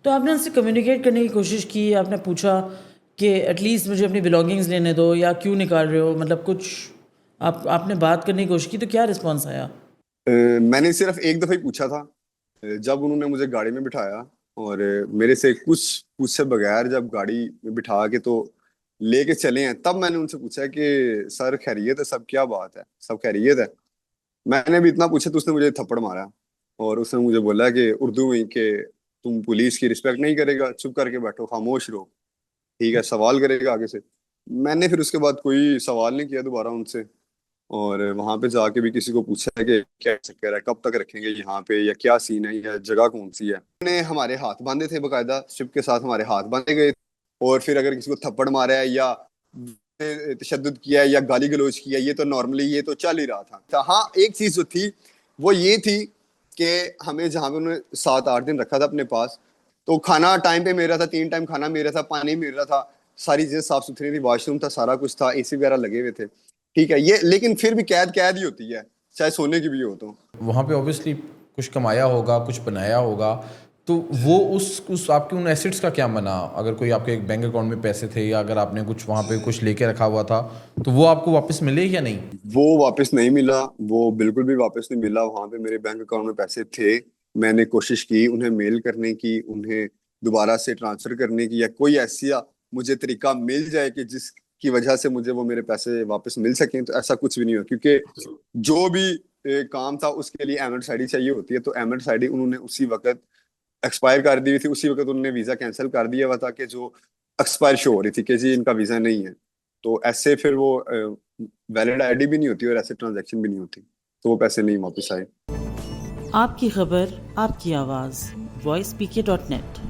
तो आपने उनसे कम्युनिकेट करने की कोशिश की, आपने पूछा कि एटलीस्ट मुझे अपनी बिलोंगिंग्स लेने दो, या क्यों निकाल रहे हो, मतलब कुछ आपने बात करने की कोशिश की तो क्या रिस्पॉन्स आया? मैंने सिर्फ एक दफा ही पूछा था। जब उन्होंने मुझे गाड़ी में बिठाया और मेरे से कुछ पूछे बगैर जब गाड़ी में बिठा के तो लेके चले हैं, तब मैंने उनसे पूछा कि सर खैरियत है, सब क्या बात है, सब खैरियत है। मैंने भी इतना पूछा तो उसने मुझे थप्पड़ मारा और उसने मुझे बोला कि उर्दू में कि तुम पुलिस की रिस्पेक्ट नहीं करेगा, चुप करके बैठो, खामोश रहो, ठीक है, सवाल करेगा आगे से। मैंने फिर उसके बाद कोई सवाल नहीं किया दोबारा उनसे। और वहां पे जाके भी किसी को पूछा है कि क्या चक्कर है, कब तक रखेंगे यहाँ पे, या क्या सीन है, या जगह कौन सी है। उन्होंने हमारे हाथ बांधे थे, बकायदा स्ट्रिप के साथ हमारे हाथ बांधे गए। और फिर अगर किसी को थप्पड़ मारा है या तशद्दुद किया है या गाली गलौज किया है, ये तो नॉर्मली ये तो चल ही रहा था। तो हाँ, एक चीज जो थी वो ये थी कि हमें जहाँ पे उन्होंने 7-8 दिन रखा था अपने पास, तो खाना टाइम पे मिल रहा था, 3 टाइम खाना मिल रहा था, पानी मिल रहा था, सारी चीजें साफ सुथरी थी, वॉशरूम था, सारा कुछ था, एसी वगैरह लगे हुए थे। ठीक है ये, लेकिन फिर भी कैद कैद ही होती है, चाहे सोने की भी हो तो। वहाँ पे ऑब्वियसली कुछ कमाया होगा, कुछ बनाया होगा, तो वो उस आपके उन एसेट्स का क्या बना? अगर कोई आपके एक बैंक अकाउंट में पैसे थे, या अगर आपने कुछ वहाँ पे कुछ लेके रखा हुआ था, तो वो आपको वापस मिले या नहीं? वो वापस नहीं मिला, वो बिल्कुल भी वापस नहीं मिला। वहां पे मेरे बैंक अकाउंट में पैसे थे, मैंने कोशिश की उन्हें मेल करने की, उन्हें दोबारा से ट्रांसफर करने की, या कोई ऐसा मुझे तरीका मिल जाए कि जिसकी वजह से मुझे वो मेरे पैसे वापस मिल सकें, तो ऐसा कुछ भी नहीं हुआ। क्योंकि जो भी काम था उसके लिए एमएनएस आईडी चाहिए होती है, तो एमएनएस आईडी उन्होंने उसी वक्त एक्सपायर कर दी हुई थी, उसी वक्त उन्होंने वीजा कैंसिल कर दिया हुआ था कि जो एक्सपायर शो हो रही थी कि जी इनका वीजा नहीं है। तो ऐसे फिर वो वैलिड आईडी भी नहीं होती और ऐसे ट्रांजैक्शन भी नहीं होती, तो वो पैसे नहीं वापस आए। आपकी खबर, आपकी आवाज़, voicepk.net।